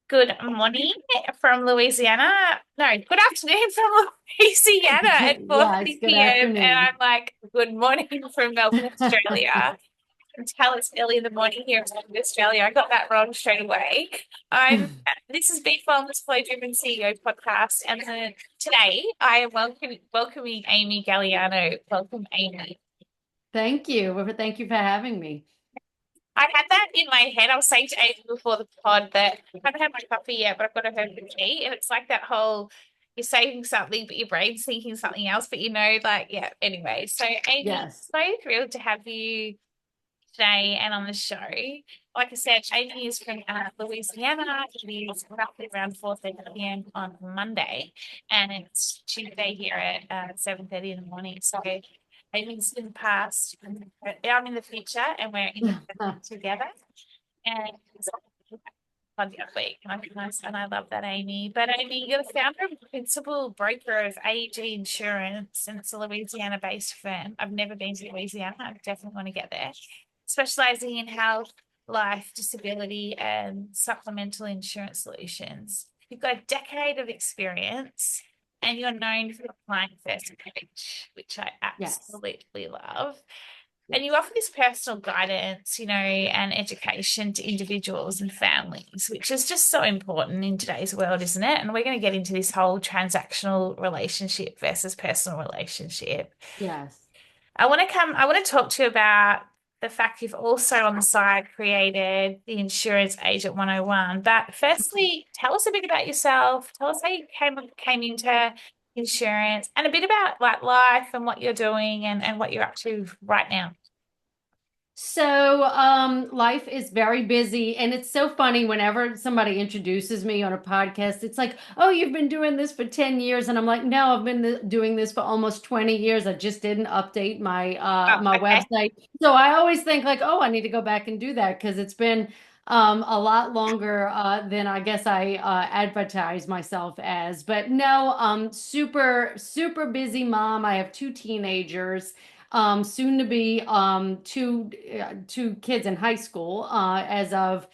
Good morning from Louisiana. No, good afternoon from Louisiana at Yes, 4:30 good p.m. And afternoon. I'm like, good morning from Melbourne, Australia. Until it's early in the morning here in Melbourne, Australia. I got that wrong straight away. This is Beat Wellness Flow Driven CEO podcast, and today I am welcoming Amy Galliano. Welcome, Amy. Thank you. Thank you for having me. I had that in my head. I was saying to Amy before the pod that I haven't had my coffee yet, but I've got to have the tea. And it's like that whole you're saying something, but your brain's thinking something else. But like, yeah, anyway. So, Amy, Yes. so thrilled to have you today and on the show. Like I said, Amy is from Louisiana. It is roughly around 4:30 p.m. on Monday, and it's Tuesday here at 7:30 in the morning. So Amy's in the past, I'm in the future, and we're in the present together. And it's fun week. My goodness, and I love that, Amy. But Amy, you're the founder and principal broker of AEG Insurance, and it's a Louisiana-based firm. I've never been to Louisiana. I definitely want to get there. Specializing in health, life, disability, and supplemental insurance solutions. You've got a decade of experience, and you're known for the client first approach, which I Yes. absolutely love. And you Yes. offer this personal guidance, and education to individuals and families, which is just so important in today's world, isn't it? And we're going to get into this whole transactional relationship versus personal relationship. Yes. I want to talk to you about the fact you've also on the side created the Insurance Agent 101. But firstly, tell us a bit about yourself. Tell us how you came into insurance and a bit about like life and what you're doing and what you're up to right now. Life is very busy, and it's so funny whenever somebody introduces me on a podcast. It's like, "Oh, you've been doing this for 10 years." And I'm like, "No, I've been doing this for almost 20 years. I just didn't update Oh, my okay. website." So I always think like, "Oh, I need to go back and do that because it's been a lot longer than I guess I advertise myself as." But no, super busy mom. I have two teenagers, soon to be two kids in high school as of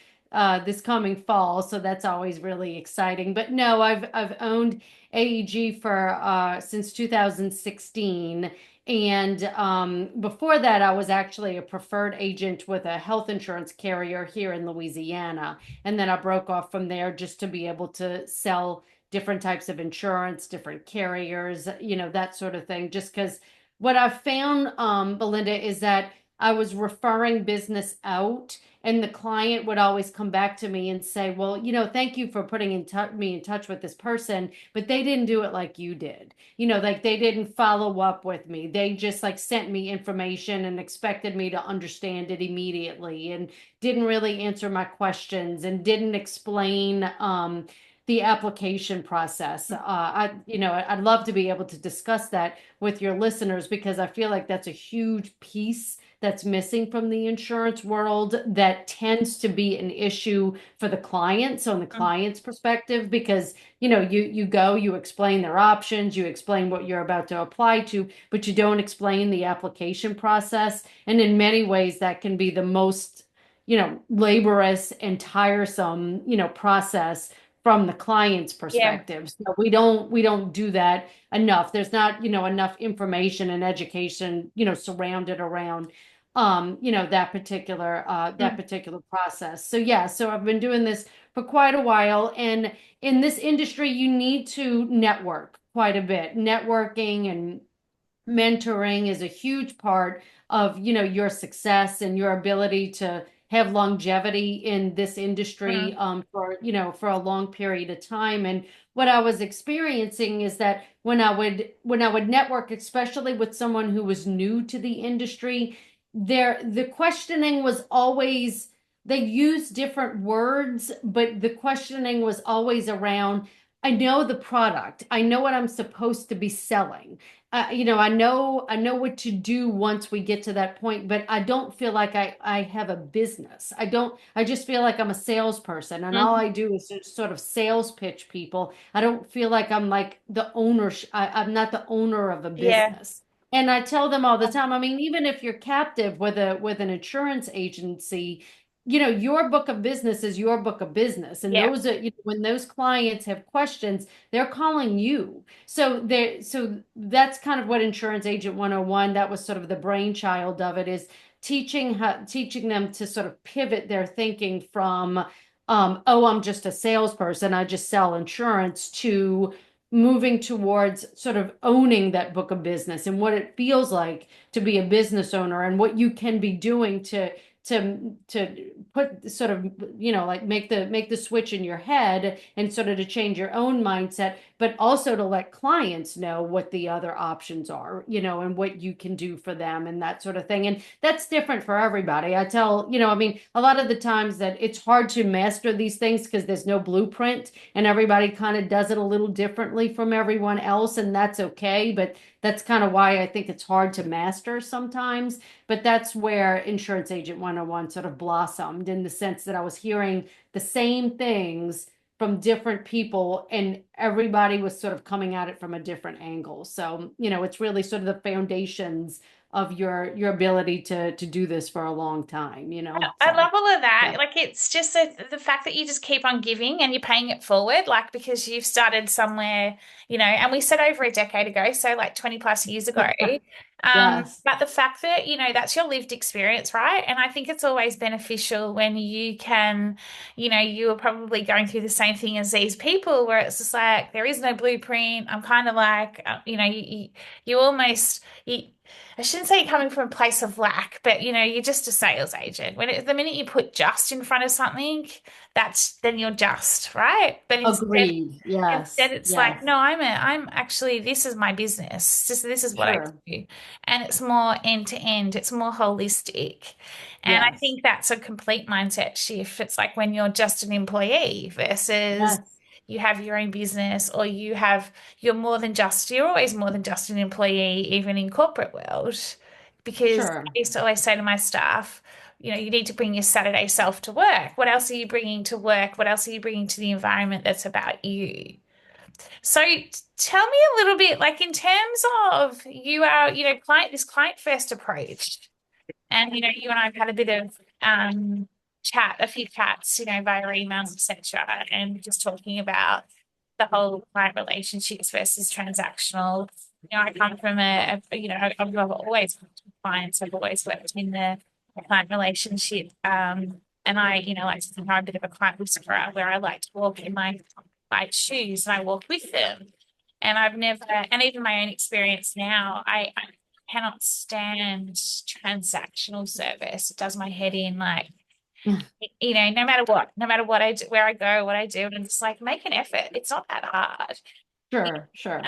this coming fall. So that's always really exciting. But no, I've owned AEG for since 2016. And before that, I was actually a preferred agent with a health insurance carrier here in Louisiana. And then I broke off from there just to be able to sell different types of insurance, different carriers, that sort of thing, just because what I've found, Belinda, is that I was referring business out, and the client would always come back to me and say, "Well, thank you for putting me in touch with this person, but they didn't do it like you did. Like they didn't follow up with me. They just like sent me information and expected me to understand it immediately, and didn't really answer my questions and didn't explain." The application process. I'd love to be able to discuss that with your listeners because I feel like that's a huge piece that's missing from the insurance world that tends to be an issue for the client. So, in the client's perspective, because you explain their options, you explain what you're about to apply to, but you don't explain the application process. And in many ways, that can be the most laborious and tiresome process from the client's Yeah. perspective. So we don't do that enough. There's not, enough information and education, surrounded around that Mm. particular process. So yeah, so I've been doing this for quite a while, and in this industry you need to network quite a bit. Networking and mentoring is a huge part of your success and your ability to have longevity in this industry, Mm. for a long period of time. And what I was experiencing is that when I would network, especially with someone who was new to the industry, the questioning was always, they used different words, but the questioning was always around, I know the product, I know what I'm supposed to be selling, I know what to do once we get to that point, but I don't feel like I have a business. I just feel like I'm a salesperson, and all Mm. I do is just sort of sales pitch people. I don't feel like I'm like the owner. I'm not the owner of a Yeah. business. And I tell them all the time, I mean, even if you're captive with an insurance agency, your book of business is your book of business. And Yeah. those are, when those clients have questions, they're calling you. So that's kind of what Insurance Agent 101, that was sort of the brainchild of it, is teaching them to sort of pivot their thinking from, oh, I'm just a salesperson, I just sell insurance, to moving towards sort of owning that book of business and what it feels like to be a business owner, and what you can be doing to put sort of, like make the switch in your head, and sort of to change your own mindset, but also to let clients know what the other options are, and what you can do for them, and that sort of thing. And that's different for everybody. I tell, I mean, a lot of the times that it's hard to master these things because there's no blueprint, and everybody kind of does it a little differently from everyone else, and that's okay. But that's kind of why I think it's hard to master sometimes. But that's where Insurance Agent 101 sort of blossomed, in the sense that I was hearing the same things from different people, and everybody was sort of coming at it from a different angle. So, it's really sort of the foundations of your ability to do this for a long time, I So, love all of that. yeah. Like it's just the fact that you just keep on giving and you're paying it forward, like because you've started somewhere, and we said over a decade ago, so like 20 plus years ago. Yes. But the fact that, that's your lived experience, right? And I think it's always beneficial when you can, you are probably going through the same thing as these people where it's just like there is no blueprint. I'm kind of like, you almost you I shouldn't say you're coming from a place of lack, but you're just a sales agent. The minute you put just in front of something, then you're just, right? But Agreed. instead Yes. it's like, Yes. no, I'm actually, this is my business. This is what I Sure. do. And it's more end to end, it's more holistic. And I Yes. think that's a complete mindset shift. It's like when you're just an employee versus Yes. you have your own business, or you're always more than just an employee, even in corporate world. Because I Sure. used to always say to my staff, you need to bring your Saturday self to work. What else are you bringing to work? What else are you bringing to the environment that's about you? So tell me a little bit, like in terms of this client first approach. And you and I have had a bit of a few chats, via emails, etc., and just talking about the whole client relationships versus transactional. I come from I've always worked with clients. I've always worked in the client relationship. And I, like to think I'm a bit of a client whisperer, where I like to walk in my client's shoes and I walk with them. And I've never, and even my own experience now, I cannot stand transactional service. It does my head in. Like, no matter what I do, where I go, what I do, and it's like, make an effort. It's not that hard. Sure. Sure.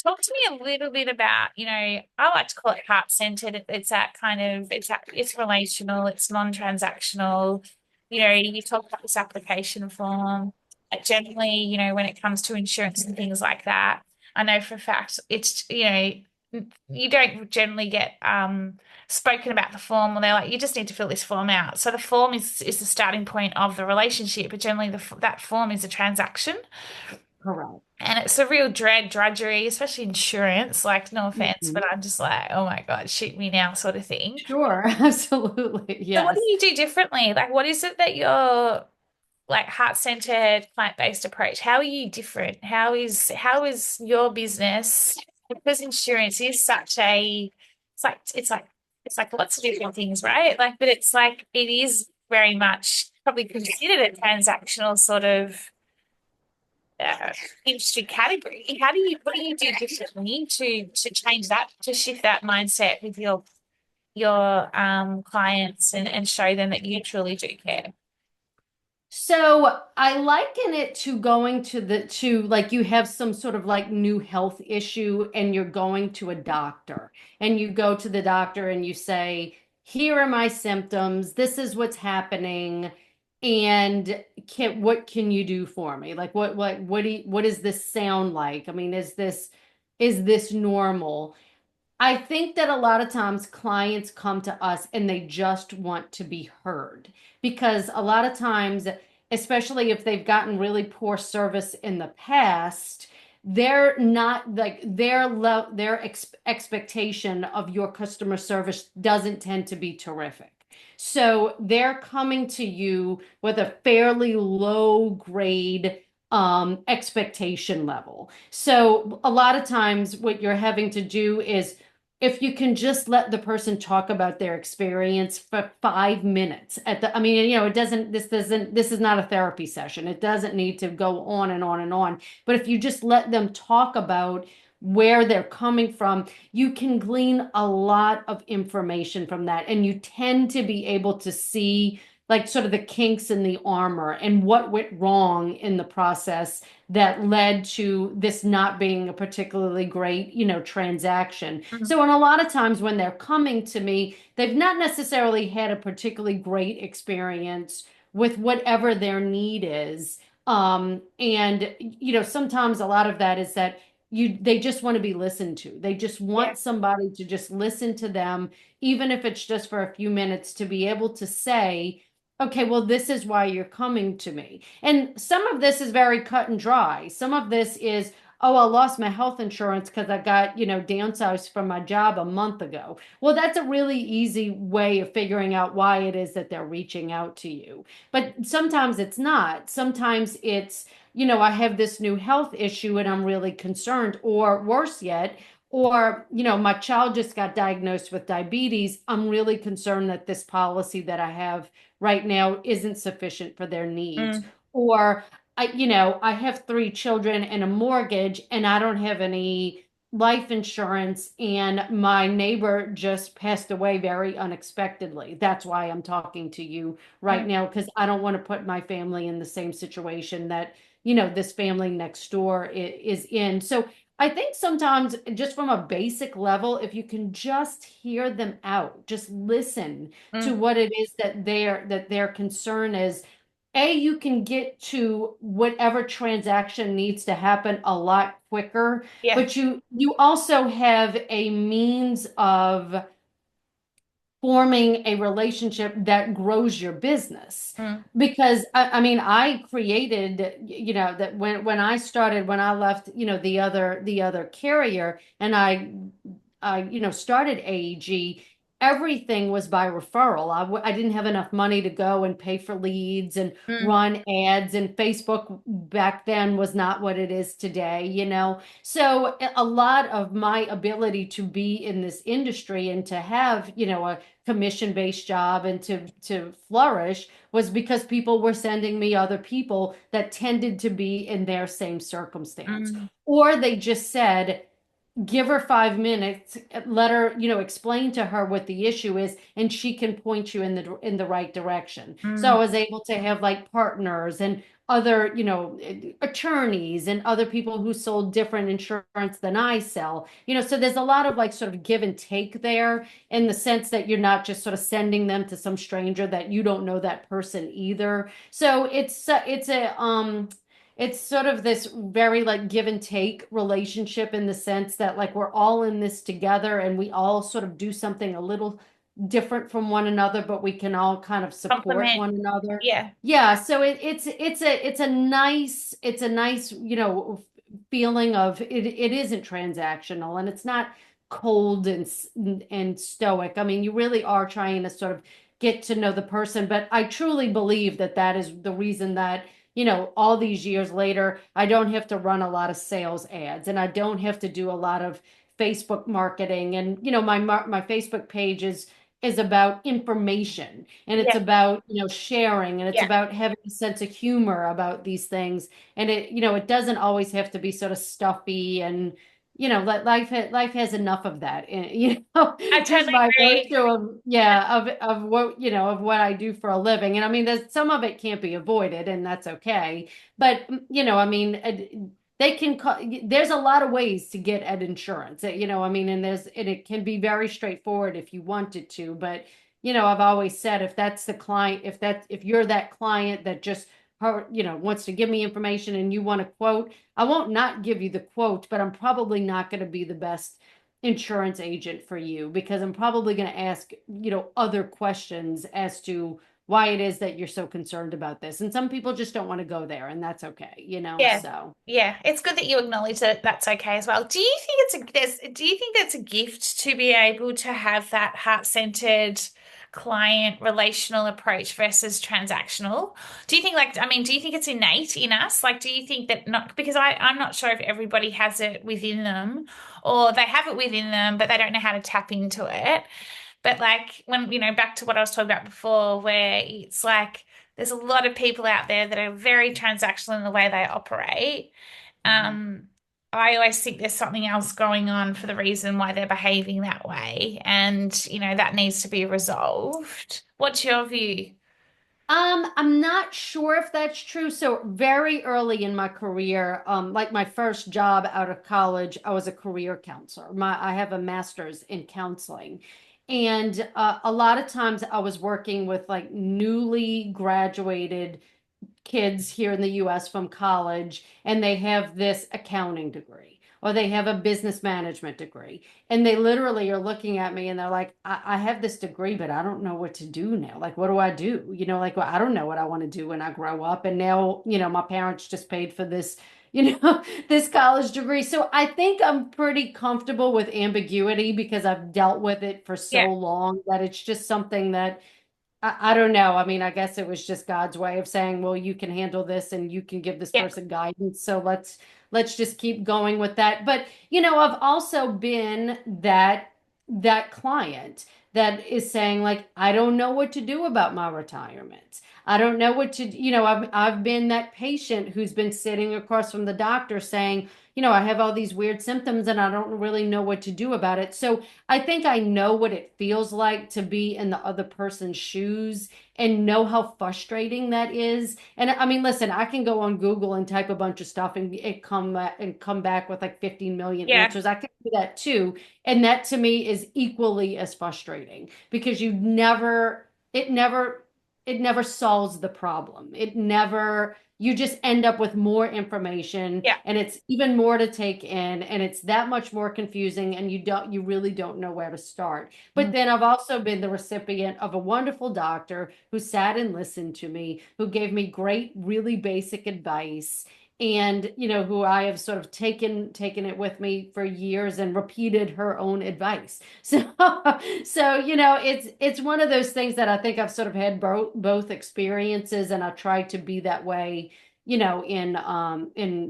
Talk to me a little bit about, I like to call it heart-centered. It's that kind of, it's relational, it's non-transactional. You talk about this application form. Generally, when it comes to insurance and things like that, I know for a fact you don't generally get spoken about the form, or they're like, you just need to fill this form out. So the form is the starting point of the relationship, but generally that form is a transaction. Correct. And it's a real drudgery, especially insurance. Like, no offense, Mhm. but I'm just like, oh my God, shoot me now, sort of thing. Sure. Absolutely. So, what do Yes. you do differently? Like, what is it that you're like heart-centered, plant-based approach? How are you different? How is your business? Because insurance is such a, it's like lots of different things, right? Like, but it's like it is very much probably considered a transactional sort of industry category. What do you do differently to change that, to shift that mindset with your clients, and show them that you truly do care? So I liken it to going to like, you have some sort of like new health issue, and you're going to a doctor, and you go to the doctor and you say, here are my symptoms. This is what's happening. And what can you do for me? Like, what does this sound like? I mean, is this normal? I think that a lot of times clients come to us and they just want to be heard, because a lot of times, especially if they've gotten really poor service in the past, they're not like their expectation of your customer service doesn't tend to be terrific. So they're coming to you with a fairly low grade expectation level. So a lot of times what you're having to do is if you can just let the person talk about their experience for 5 minutes at the, I mean, it doesn't, this is not a therapy session. It doesn't need to go on and on and on. But if you just let them talk about where they're coming from, you can glean a lot of information from that. And you tend to be able to see like sort of the kinks in the armor and what went wrong in the process that led to this not being a particularly great, transaction. Mm. So, and a lot of times when they're coming to me, they've not necessarily had a particularly great experience with whatever their need is. And sometimes a lot of that is that they just want to be listened to. They just Yeah. want somebody to just listen to them, even if it's just for a few minutes, to be able to say, okay, well, this is why you're coming to me. And some of this is very cut and dry. Some of this is, oh, I lost my health insurance because I got, downsized from my job a month ago. Well, that's a really easy way of figuring out why it is that they're reaching out to you. But sometimes it's not. Sometimes it's, I have this new health issue and I'm really concerned, or worse yet, or, my child just got diagnosed with diabetes. I'm really concerned that this policy that I have right now isn't sufficient for their needs. Mm. Or I have 3 children and a mortgage and I don't have any life insurance and my neighbor just passed away very unexpectedly. That's why I'm talking to you right Mm. now, because I don't want to put my family in the same situation that, this family next door is in. So I think sometimes just from a basic level, if you can just hear them out, just listen to Mm. what it is that their concern is, you can get to whatever transaction needs to happen a lot quicker, Yeah. but you also have a means of forming a relationship that grows your business. Mm. Because I mean, I created, that when I started, when I left, the other carrier, and I started AEG, everything was by referral. I didn't have enough money to go and pay for leads and Mm. run ads, and Facebook back then was not what it is today. So a lot of my ability to be in this industry and to have, a commission-based job and to flourish was because people were sending me other people that tended to be in their same circumstance. Mm. Or they just said, give her 5 minutes, let her, explain to her what the issue is, and she can point you in the right direction. So I Mm. was able to have like partners and other, attorneys and other people who sold different insurance than I sell. So there's a lot of like sort of give and take there, in the sense that you're not just sort of sending them to some stranger that you don't know that person either. So it's sort of this very like give and take relationship, in the sense that like we're all in this together and we all sort of do something a little different from one another, but we can all kind of support Compliment. one another. Yeah. Yeah, so it's a nice feeling of it isn't transactional, and it's not cold and stoic. I mean, you really are trying to sort of get to know the person, but I truly believe that that is the reason that all these years later, I don't have to run a lot of sales ads and I don't have to do a lot of Facebook marketing. And, my Facebook page is about information, and it's Yeah. about, sharing, and it's Yeah. about having a sense of humor about these things. And it doesn't always have to be sort of stuffy, and, life has enough of that, I just totally by agree. virtue of, yeah, of what, of what I do for a living. And I mean, there's some of it can't be avoided, and that's okay. But, I mean, they can there's a lot of ways to get at insurance, I mean, and it can be very straightforward if you wanted to. But, I've always said, if that's the client, if you're that client that just wants to give me information and you want a quote, I won't not give you the quote, but I'm probably not going to be the best insurance agent for you, because I'm probably going to ask, other questions as to why it is that you're so concerned about this. And some people just don't want to go there, and that's okay. Yeah. So. Yeah. It's good that you acknowledge that that's okay as well. Do you think that's a gift to be able to have that heart-centered client relational approach versus transactional? Do you think do you think it's innate in us? Like, do you think that not because I'm not sure if everybody has it within them or they have it within them, but they don't know how to tap into it. But like when, back to what I was talking about before, where it's like there's a lot of people out there that are very transactional in the way they operate. Mhm. Um, I always think there's something else going on for the reason why they're behaving that way. And, that needs to be resolved. What's your view? I'm not sure if that's true. So very early in my career, like my first job out of college, I was a career counselor. I have a master's in counseling. And a lot of times I was working with like newly graduated kids here in the US from college, and they have this accounting degree or they have a business management degree. And they literally are looking at me and they're like, I have this degree, but I don't know what to do now. Like, what do I do? Like, well, I don't know what I want to do when I grow up. And now, my parents just paid for this, this college degree. So I think I'm pretty comfortable with ambiguity because I've dealt with it for Yeah, so long that it's just something that I don't know. I mean, I guess it was just God's way of saying, well, you can handle this and you can give this yeah, person guidance. So let's just keep going with that. But, I've also been that client that is saying like, I don't know what to do about my retirement. I don't know what to, I've been that patient who's been sitting across from the doctor saying, I have all these weird symptoms and I don't really know what to do about it. So I think I know what it feels like to be in the other person's shoes and know how frustrating that is. And I mean, listen, I can go on Google and type a bunch of stuff and come back with like 15 million yeah, answers. I can do that too. And that to me is equally as frustrating because it never solves the problem. You just end up with more information yeah. and it's even more to take in and it's that much more confusing and you really don't know where to start. But Mm. then I've also been the recipient of a wonderful doctor who sat and listened to me, who gave me great, really basic advice and who I have sort of taken it with me for years and repeated her own advice. So it's one of those things that I think I've sort of had both experiences and I try to be that way in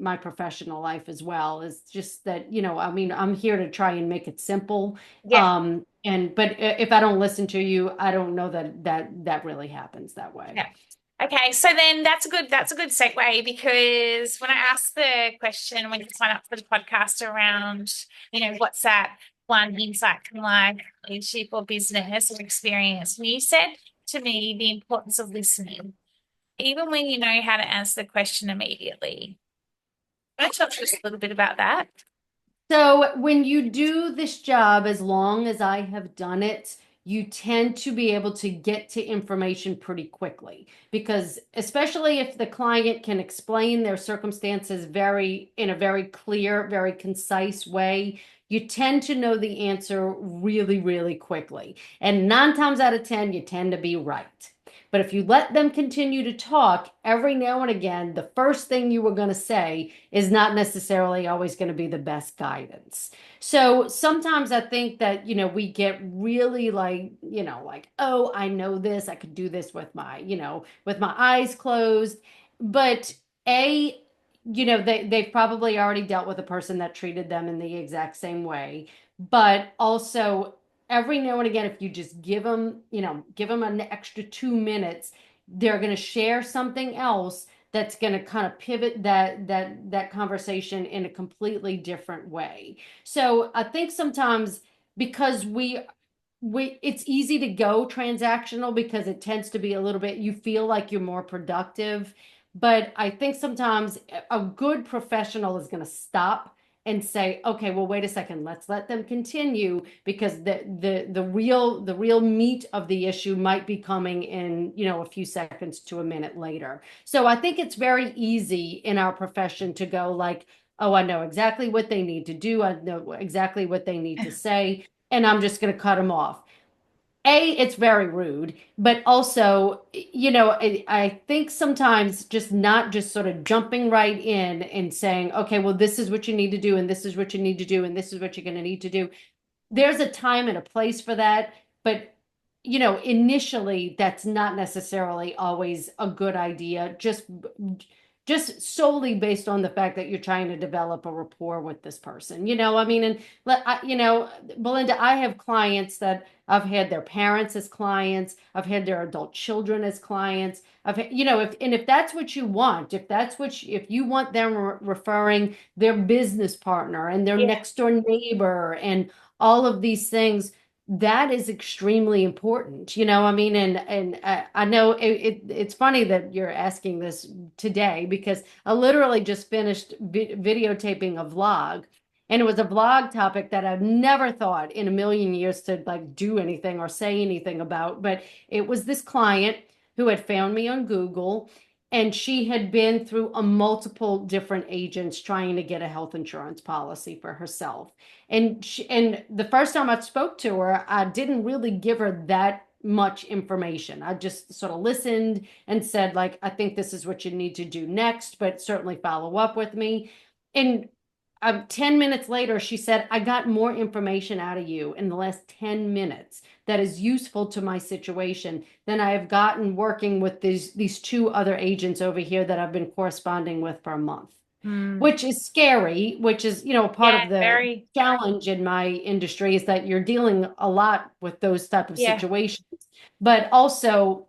my professional life as well. Is just that I mean I'm here to try and make it simple. Yeah. And but if I don't listen to you, I don't know that really happens that way. Yeah. Okay, so then that's a good segue because when I asked the question when you sign up for the podcast around, what's that one insight from life, leadership or business or experience, and you said to me the importance of listening, even when you know how to answer the question immediately. Can I talk just a little bit about that? So when you do this job, as long as I have done it, you tend to be able to get to information pretty quickly because especially if the client can explain their circumstances in a very clear, very concise way, you tend to know the answer really, really quickly. And 9 times out of 10, you tend to be right. But if you let them continue to talk, every now and again, the first thing you were going to say is not necessarily always going to be the best guidance. So sometimes I think that, we get really like, oh, I know this, I could do this with my eyes closed. But they've probably already dealt with a person that treated them in the exact same way. But also every now and again, if you just give them an extra 2 minutes, they're going to share something else that's going to kind of pivot that conversation in a completely different way. So I think sometimes because it's easy to go transactional because it tends to be a little bit, you feel like you're more productive. But I think sometimes a good professional is going to stop and say, okay, well, wait a second, let's let them continue because the real meat of the issue might be coming in, a few seconds to a minute later. So I think it's very easy in our profession to go like, oh, I know exactly what they need to do. I know exactly what they need to say, and I'm just going to cut them off. It's very rude, but also, I think sometimes just not just sort of jumping right in and saying, okay, well, this is what you need to do, and this is what you need to do, and this is what you're going to need to do. There's a time and a place for that, but initially that's not necessarily always a good idea, just solely based on the fact that you're trying to develop a rapport with this person. I mean, and Belinda, I have clients that I've had their parents as clients, I've had their adult children as clients. If that's what you want, if you want them referring their business partner and their Yeah. next door neighbor and all of these things, that is extremely important. I mean, and I know it's funny that you're asking this today because I literally just finished videotaping a vlog, and it was a vlog topic that I've never thought in a million years to like do anything or say anything about. But it was this client who had found me on Google, and she had been through a multiple different agents trying to get a health insurance policy for herself. And the first time I spoke to her, I didn't really give her that much information. I just sort of listened and said, like, I think this is what you need to do next, but certainly follow up with me. And 10 minutes later, she said, I got more information out of you in the last 10 minutes that is useful to my situation than I have gotten working with these two other agents over here that I've been corresponding with for a month, Mm. which is scary, which is, part Yeah, of the very. challenge in my industry is that you're dealing a lot with those type of Yeah. situations. But also,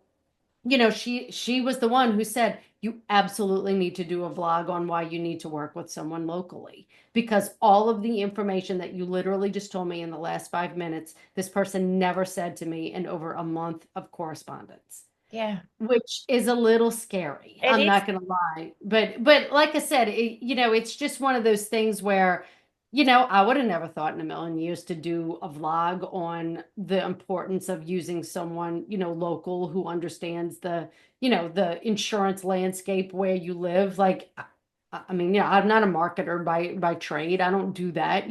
she was the one who said, you absolutely need to do a vlog on why you need to work with someone locally. Because all of the information that you literally just told me in the last 5 minutes, this person never said to me in over a month of correspondence, Yeah. which is a little scary. It I'm is. not going to lie, but like I said, it's just one of those things where, I would have never thought in a million years to do a vlog on the importance of using someone, local who understands the insurance landscape where you live. Like, I mean, I'm not a marketer by trade. I don't do that.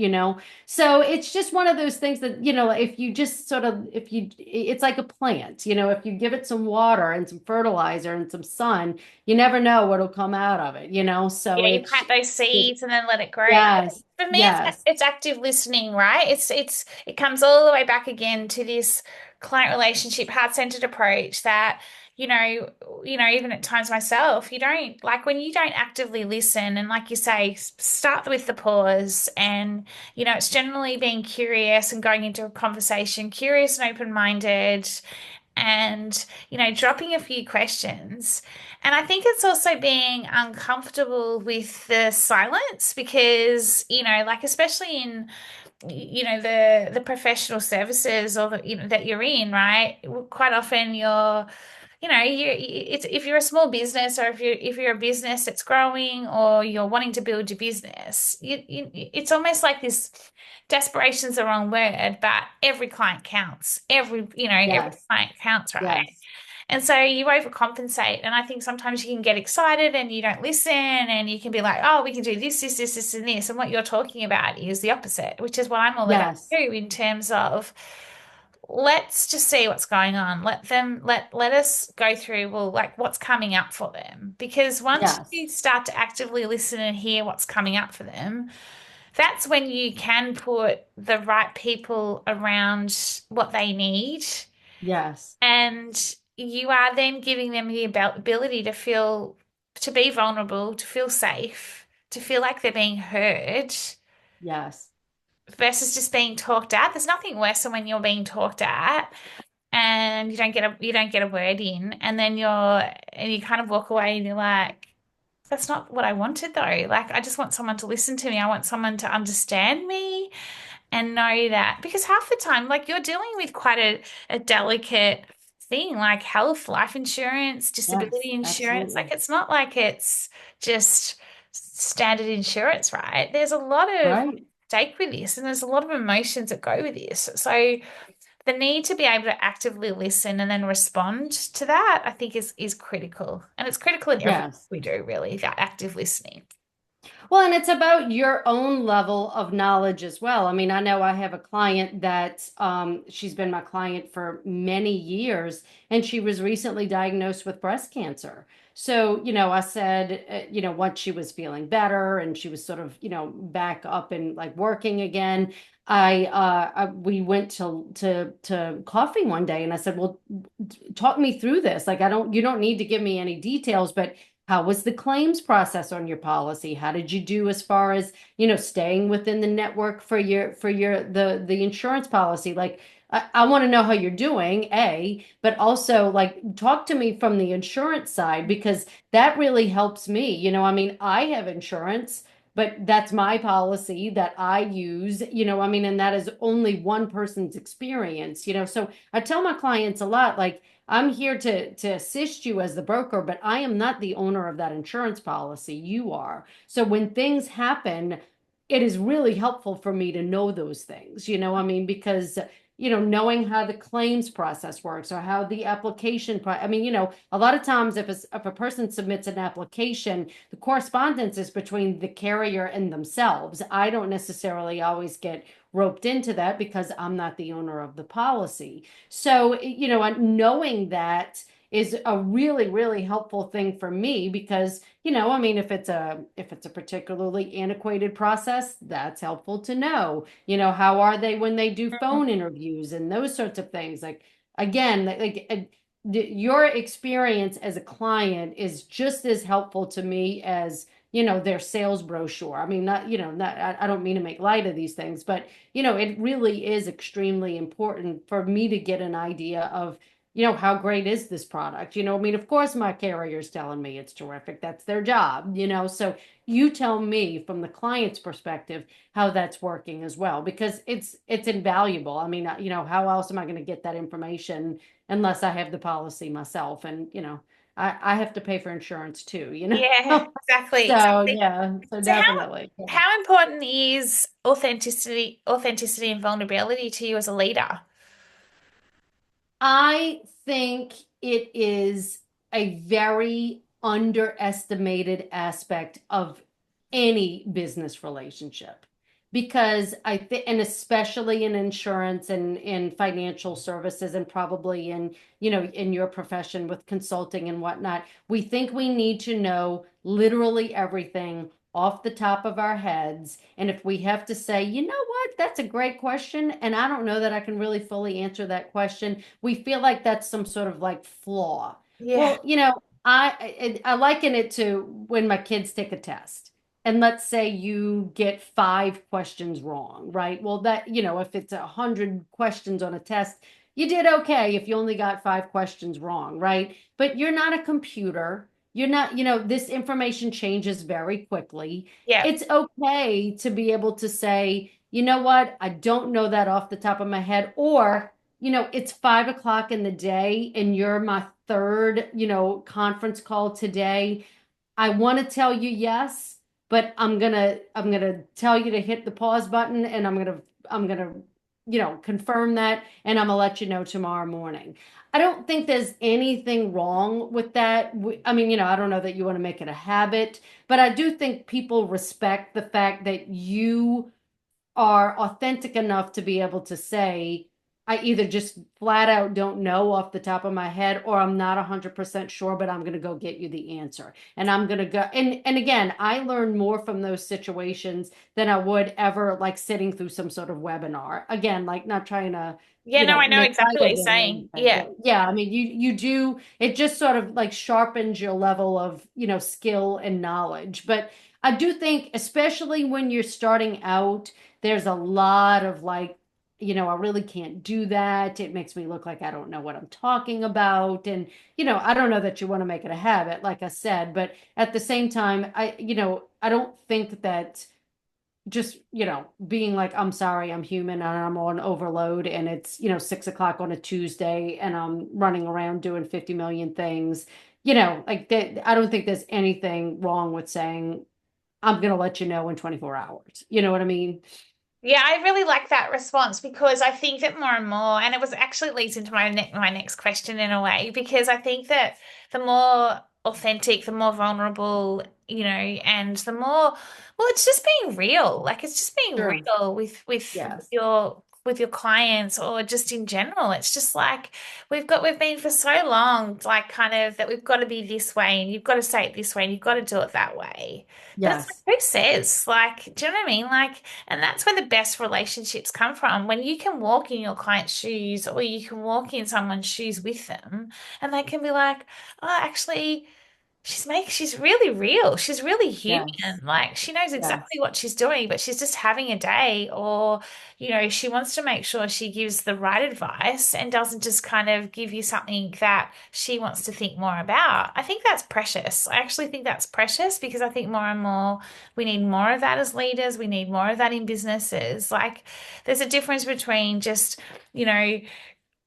So it's just one of those things that, if you just sort of, it's like a plant, if you give it some water and some fertilizer and some sun, you never know what'll come out of it. So Yeah, you it's plant those just, seeds and then let it grow. yes, For me, yes, it's active listening, right? It comes all the way back again to this client relationship, heart-centered approach that, you know, even at times myself, you don't like when you don't actively listen and like you say, start with the pause and, it's generally being curious and going into a conversation, curious and open-minded and dropping a few questions. And I think it's also being uncomfortable with the silence because like especially in the professional services or that you're in, right? Quite often it's if you're a small business or if you're a business that's growing or you're wanting to build your business, it's almost like this desperation's the wrong word, but every client counts. Every yes, client counts, right? yes, And so you overcompensate. And I think sometimes you can get excited and you don't listen and you can be like, oh, we can do this, this, this, this, and this. And what you're talking about is the opposite, which is what I'm all about yes, too, in terms of let's just see what's going on. Let us go through, well, like what's coming up for them. Because once yes, you start to actively listen and hear what's coming up for them, that's when you can put the right people around what they need. yes, And you are then giving them the ability to be vulnerable, to feel safe, to feel like they're being heard yes, versus just being talked at. There's nothing worse than when you're being talked at and you don't get a word in and you kind of walk away and you're like, that's not what I wanted though. Like I just want someone to listen to me. I want someone to understand me and know that because half the time, like you're dealing with quite a delicate thing like health, life insurance, yes, disability insurance. Like absolutely. it's not like it's just standard insurance, right? There's a lot of Right. stake with this and there's a lot of emotions that go with this. So the need to be able to actively listen and then respond to that, I think is critical. And it's critical in everything Yes. we do, really, that active listening. Well, and it's about your own level of knowledge as well. I mean, I know I have a client that she's been my client for many years, and she was recently diagnosed with breast cancer. So, I said, once she was feeling better and she was sort of, back up and like working again, we went to coffee one day, and I said, well, talk me through this. Like, you don't need to give me any details, but how was the claims process on your policy? How did you do as far as, staying within the network for the insurance policy? Like, I want to know how you're doing, but also like talk to me from the insurance side because that really helps me. I mean, I have insurance, but that's my policy that I use, and that is only one person's experience, So I tell my clients a lot, like, I'm here to assist you as the broker, but I am not the owner of that insurance policy. You are. So when things happen, it is really helpful for me to know those things, because knowing how the claims process works or how the I mean, a lot of times if a person submits an application, the correspondence is between the carrier and themselves. I don't necessarily always get roped into that because I'm not the owner of the policy. So, knowing that is a really, really helpful thing for me because, I mean, if it's a particularly antiquated process, that's helpful to know. How are they when they do Mhm. phone interviews and those sorts of things? Like, again, your experience as a client is just as helpful to me as their sales brochure. I mean, I don't mean to make light of these things, but it really is extremely important for me to get an idea of, how great is this product? I mean, of course, my carrier's telling me it's terrific. That's their job, So you tell me from the client's perspective how that's working as well, because it's invaluable. I mean, how else am I going to get that information unless I have the policy myself? And, I have to pay for insurance too, Yeah, exactly, So exactly. yeah, so So definitely. how important is authenticity and vulnerability to you as a leader? I think it is a very underestimated aspect of any business relationship because I think, and especially in insurance and in financial services, and probably in your profession with consulting and whatnot, we think we need to know literally everything off the top of our heads. And if we have to say, you know what, that's a great question, and I don't know that I can really fully answer that question, we feel like that's some sort of like flaw. Yeah, Well, I liken it to when my kids take a test. And let's say you get 5 questions wrong, right? Well, if it's 100 questions on a test, you did okay if you only got 5 questions wrong, right? But you're not a computer. You're not, this information changes very quickly. yeah, It's okay to be able to say, you know what, I don't know that off the top of my head, or it's 5 o'clock in the day and you're my third, conference call today. I want to tell you yes, but I'm gonna tell you to hit the pause button, and I'm gonna confirm that, and I'm gonna let you know tomorrow morning. I don't think there's anything wrong with that. I mean, I don't know that you want to make it a habit, but I do think people respect the fact that you are authentic enough to be able to say, I either just flat out don't know off the top of my head, or I'm not 100% sure, but I'm going to go get you the answer. And I'm going to go. And again, I learn more from those situations than I would ever like sitting through some sort of webinar. Again, like not trying to, yeah. No, I know make exactly light what of you're it or saying. anything. Yeah, But yeah, I mean, you do, it just sort of like sharpens your level of, skill and knowledge. But I do think, especially when you're starting out, there's a lot of like, I really can't do that. It makes me look like I don't know what I'm talking about. And, I don't know that you want to make it a habit, like I said, but at the same time, I don't think that just, being like, I'm sorry, I'm human and I'm on overload and it's, 6 o'clock on a Tuesday and I'm running around doing 50 million things, like that. I don't think there's anything wrong with saying, I'm going to let you know in 24 hours. You know what I mean? yeah. I really like that response because I think that more and more, and it was actually leads into my next question in a way, because I think that the more authentic, the more vulnerable and the more, well, it's just being real. Like it's just being Sure. real with Yes. your clients or just in general. It's just like we've been for so long, like kind of that we've got to be this way and you've got to say it this way and you've got to do it that way. But it's like, Yes. who says? Like, do you know what I mean? Like, and that's where the best relationships come from. When you can walk in your client's shoes or you can walk in someone's shoes with them and they can be like, oh, actually, she's really real. She's really human. Yes. Like she knows Yes. exactly what she's doing, but she's just having a day or, she wants to make sure she gives the right advice and doesn't just kind of give you something that she wants to think more about. I think that's precious. I actually think that's precious because I think more and more we need more of that as leaders. We need more of that in businesses. Like there's a difference between just, you know,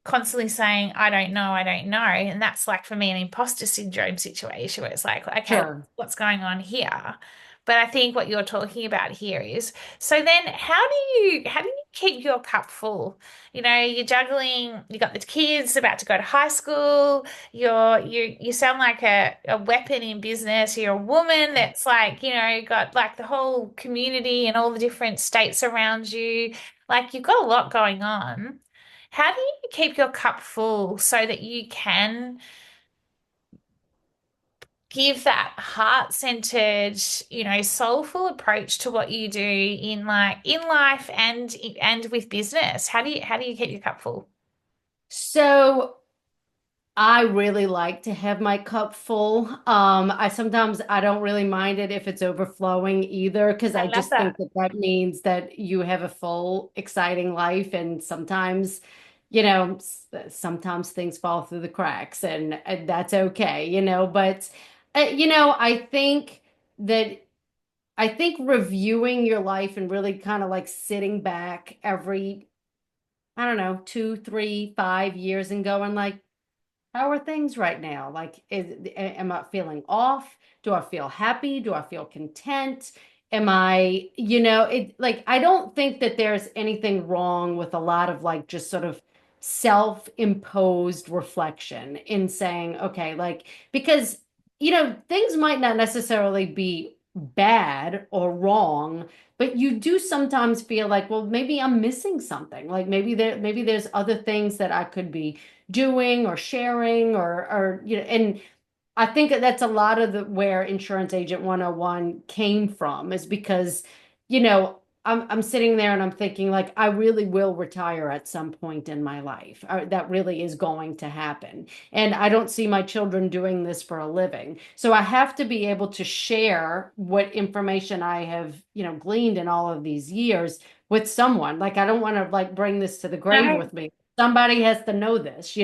constantly saying, I don't know. And that's like for me an imposter syndrome situation where it's like, okay, Sure. what's going on here? But I think what you're talking about here is so then how do you keep your cup full? You're juggling, you got the kids about to go to high school, you sound like a weapon in business, you're a woman that's like, got like the whole community and all the different states around you. Like you've got a lot going on. How do you keep your cup full so that you can give that heart-centered, soulful approach to what you do in life and with business? How do you keep your cup full? So I really like to have my cup full. I don't really mind it if it's overflowing either, because I I love just think that. that that means that you have a full, exciting life. And sometimes, sometimes things fall through the cracks, and that's okay. But, that I think reviewing your life and really kind of like sitting back every, I don't know, 2, 3, 5 years and going like, how are things right now? Like, am I feeling off? Do I feel happy? Do I feel content? Am I, like, I don't think that there's anything wrong with a lot of like just sort of self-imposed reflection in saying, okay, like, because, things might not necessarily be bad or wrong, but you do sometimes feel like, well, maybe I'm missing something. Like maybe there's other things that I could be doing or sharing or and I think that's a lot of the where Insurance Agent 101 came from is because, I'm sitting there and I'm thinking like I really will retire at some point in my life. That really is going to happen. And I don't see my children doing this for a living. So I have to be able to share what information I have, gleaned in all of these years with someone. Like I don't want to like bring this to the grave No. with me. Somebody has to know this.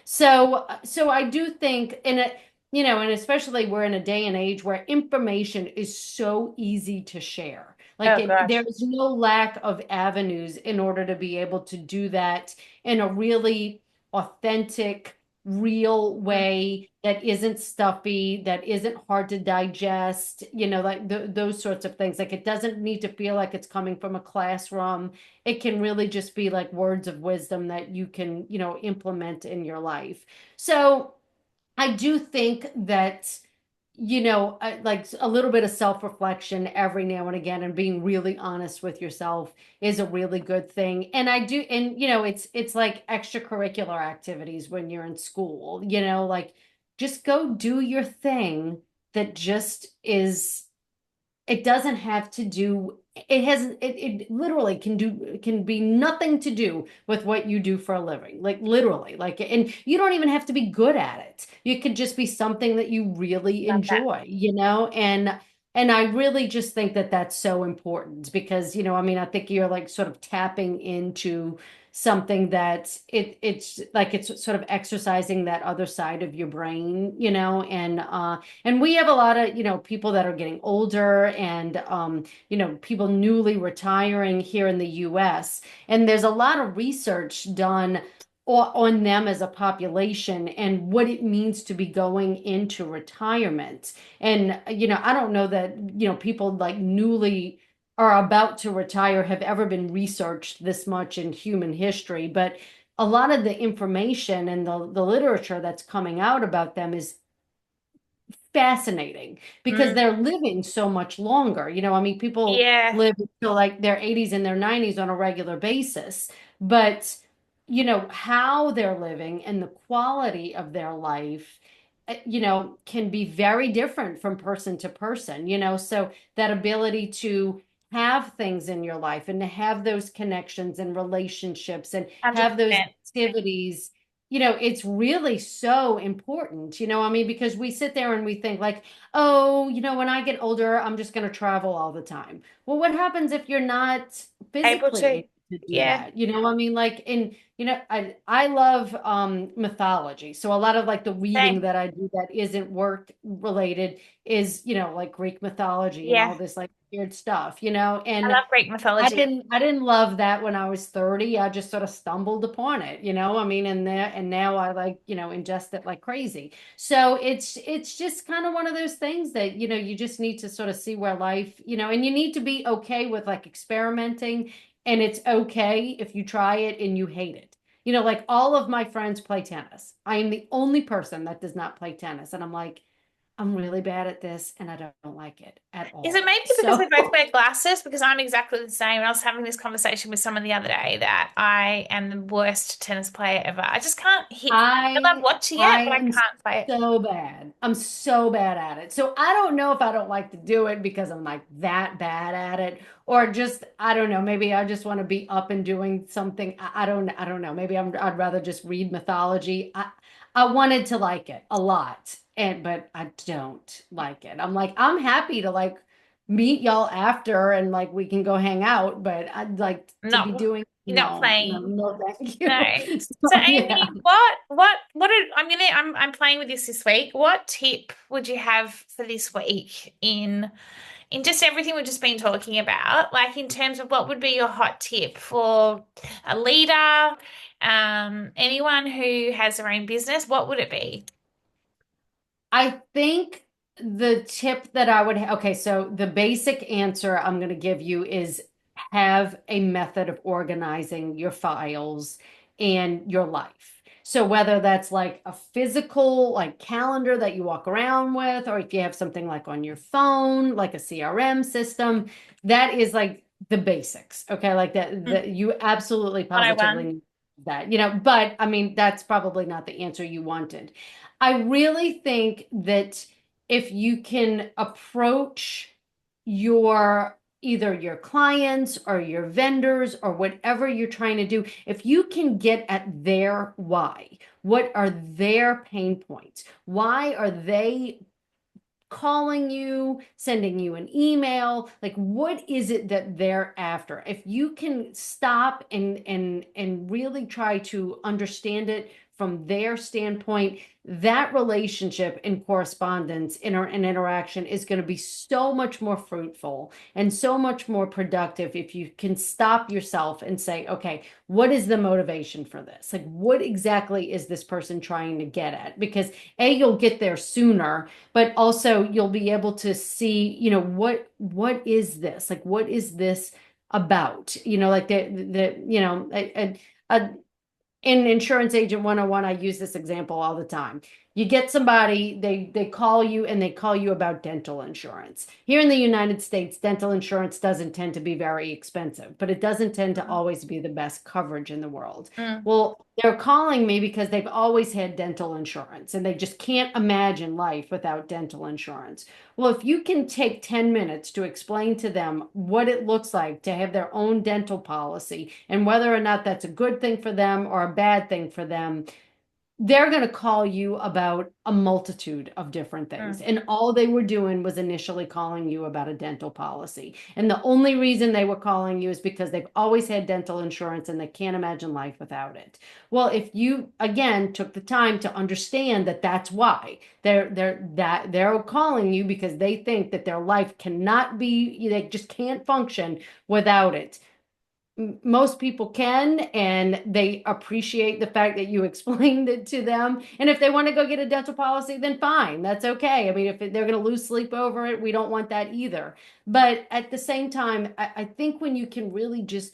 So I do think in it, and especially we're in a day and age where information is so easy to share. Like Oh there gosh. is no lack of avenues in order to be able to do that in a really authentic, real Mm. way that isn't stuffy, that isn't hard to digest, like those sorts of things. Like it doesn't need to feel like it's coming from a classroom. It can really just be like words of wisdom that you can, implement in your life. So I do think that, like a little bit of self-reflection every now and again and being really honest with yourself is a really good thing. And I do, and it's like extracurricular activities when you're in school, like just go do your thing that just is it doesn't have to do, it literally can be nothing to do with what you do for a living. Like literally, like, and you don't even have to be good at it. It could just be something that you really Love that. enjoy. And I really just think that that's so important because, I mean, I think you're like sort of tapping into something that it's like it's sort of exercising that other side of your brain, and we have a lot of, people that are getting older and, people newly retiring here in the U.S. And there's a lot of research done on them as a population and what it means to be going into retirement. And, I don't know that, people like newly are about to retire have ever been researched this much in human history, but a lot of the information and the literature that's coming out about them is fascinating because Mm. they're living so much longer. I mean, people Yeah. live until like their 80s and their 90s on a regular basis, but how they're living and the quality of their life, can be very different from person to person, so that ability to have things in your life and to have those connections and relationships and have those 100%. activities, it's really so important, I mean, because we sit there and we think like, oh, when I get older, I'm just going to travel all the time. Well, what happens if you're not Able physically to. able to do Yeah. that? I mean, like in, I love mythology. So a lot of like the reading Same. that I do that isn't work related is, like Greek mythology and all Yeah. this like weird stuff, I and love Greek I mythology. didn't I didn't love that when I was 30. I just sort of stumbled upon it, I mean, and now I like, ingest it like crazy. So it's just kind of one of those things that, you just need to sort of see where life, and you need to be okay with like experimenting, and it's okay if you try it and you hate it. Like all of my friends play tennis. I am the only person that does not play tennis. And I'm like, I'm really bad at this and I don't like it at Is it all. maybe because we So both wear glasses? Because I'm exactly the same. I was having this conversation with someone the other day that I am the worst tennis player ever. I just can't hit. I love I watching it, I but I am can't play it. so bad. I'm so bad at it. So I don't know if I don't like to do it because I'm like that bad at it, or just I don't know. Maybe I just want to be up and doing something. I don't know. Maybe I'd rather just read mythology. I wanted to like it a lot, but I don't like it. I'm like I'm happy to like meet y'all after and like we can go hang out, but I'd like to be Not, doing you're not no, no, playing. no, thank No. you. So So yeah. Amy, I'm playing with this week. What tip would you have for this week in just everything we've just been talking about? Like in terms of what would be your hot tip for a leader, anyone who has their own business, what would it be? I think the tip that I would okay, so the basic answer I'm going to give you is have a method of organizing your files and your life. So whether that's like a physical like calendar that you walk around with, or if you have something like on your phone, like a CRM system, that is like the basics. Okay, like that you absolutely positively 101. need that, but I mean that's probably not the answer you wanted. I really think that if you can approach your either your clients or your vendors or whatever you're trying to do, if you can get at their why, what are their pain points? Why are they calling you, sending you an email, like what is it that they're after? If you can stop and really try to understand it from their standpoint, that relationship and correspondence and interaction is going to be so much more fruitful and so much more productive if you can stop yourself and say, okay, what is the motivation for this? Like, what exactly is this person trying to get at? Because A, you'll get there sooner, but also you'll be able to see, what is this? Like, what is this about? Like a in Insurance Agent 101, I use this example all the time. You get somebody, they call you and they call you about dental insurance. Here in the United States, dental insurance doesn't tend to be very expensive, but it doesn't tend to always be the best coverage in the world. Mm. Well, they're calling me because they've always had dental insurance and they just can't imagine life without dental insurance. Well, if you can take 10 minutes to explain to them what it looks like to have their own dental policy and whether or not that's a good thing for them or a bad thing for them, they're going to call you about a multitude of different things. Mm. And all they were doing was initially calling you about a dental policy. And the only reason they were calling you is because they've always had dental insurance and they can't imagine life without it. Well, if you again took the time to understand that that's why they're calling you because they think that their life cannot be, they just can't function without it. Most people can, and they appreciate the fact that you explained it to them. And if they want to go get a dental policy, then fine, that's okay. I mean, if they're going to lose sleep over it, we don't want that either. But at the same time, I think when you can really just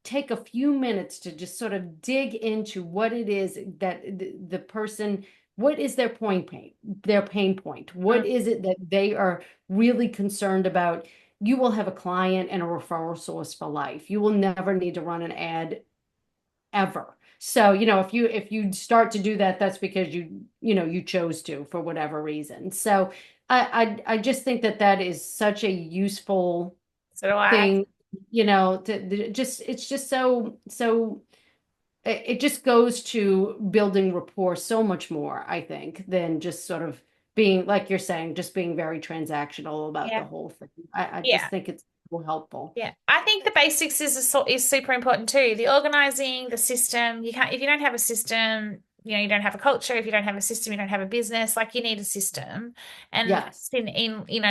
take a few minutes to just sort of dig into what it is that the person what is their pain point? What Mm. is it that they are really concerned about? You will have a client and a referral source for life. You will never need to run an ad ever. So, if you start to do that, that's because you chose to for whatever reason. So I just think that that is such a useful So do I. thing, just it's just so it just goes to building rapport so much more, I think, than just sort of being, like you're saying, just being very transactional about the Yeah. whole thing. I just Yeah. think it's so helpful. Yeah, I think the basics is super important too. The organizing, the system. You can't if you don't have a system, you don't have a culture. If you don't have a system, you don't have a business. Like you need a system, and Yes. in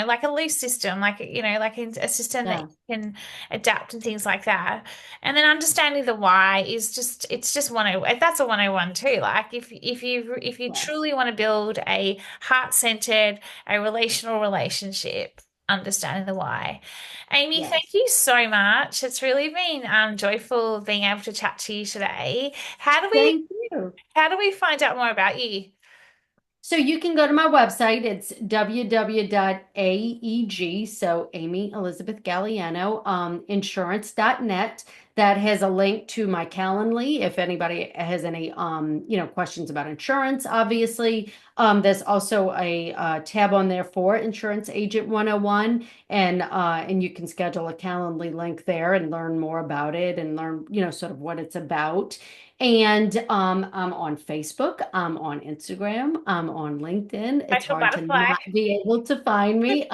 like a loose system, like like a system that Yeah. you can adapt and things like that. And then understanding the why is it's just 101. That's a 101 too. Like if you Yes. truly want to build a heart-centered, a relational relationship, understanding the why. Amy, thank Yes. you so much. It's really been joyful being able to chat to you today. Thank you. How do we find out more about you? So you can go to my website. It's www.aeg, so Amy Elizabeth Galliano, insurance.net. That has a link to my Calendly if anybody has any questions about insurance, obviously. There's also a tab on there for Insurance Agent 101, and you can schedule a Calendly link there and learn more about it and learn, sort of what it's about. And I'm on Facebook, I'm on Instagram, I'm on LinkedIn. It's Social hard to butterfly. not be able to find me.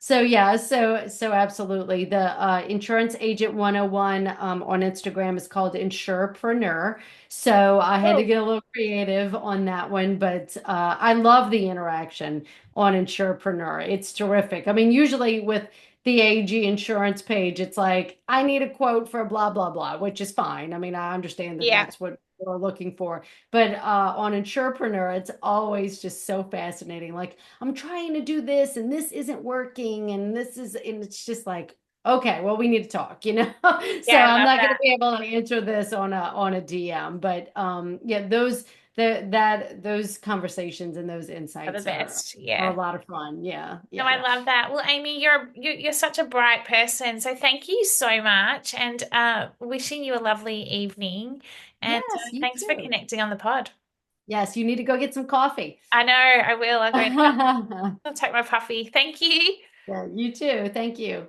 So yeah, so absolutely. The Insurance Agent 101 on Instagram is called Insurepreneur. So I had to Oh, get a little creative on that one, but I love the interaction on Insurepreneur. It's terrific. I mean, usually with the AG insurance page, it's like, I need a quote for blah, blah, blah, which is fine. I mean, I understand that yeah, that's what we're looking for. But on Insurepreneur, it's always just so fascinating. Like, I'm trying to do this and this isn't working, and it's just like, okay, well, we need to talk, So yeah, I I'm love not going to that. be able to answer this on a DM, but yeah, those conversations and those Are the insights best. are a Yeah. lot of fun. Yeah, No, I yeah. love that. Well, Amy, you're such a bright person. So thank you so much, and wishing you a lovely evening. And Yes, you thanks for too. connecting on the pod. Yes, you need to go get some coffee. I know I will. Yeah, I'll take my puffy. Thank you. you too. Thank you.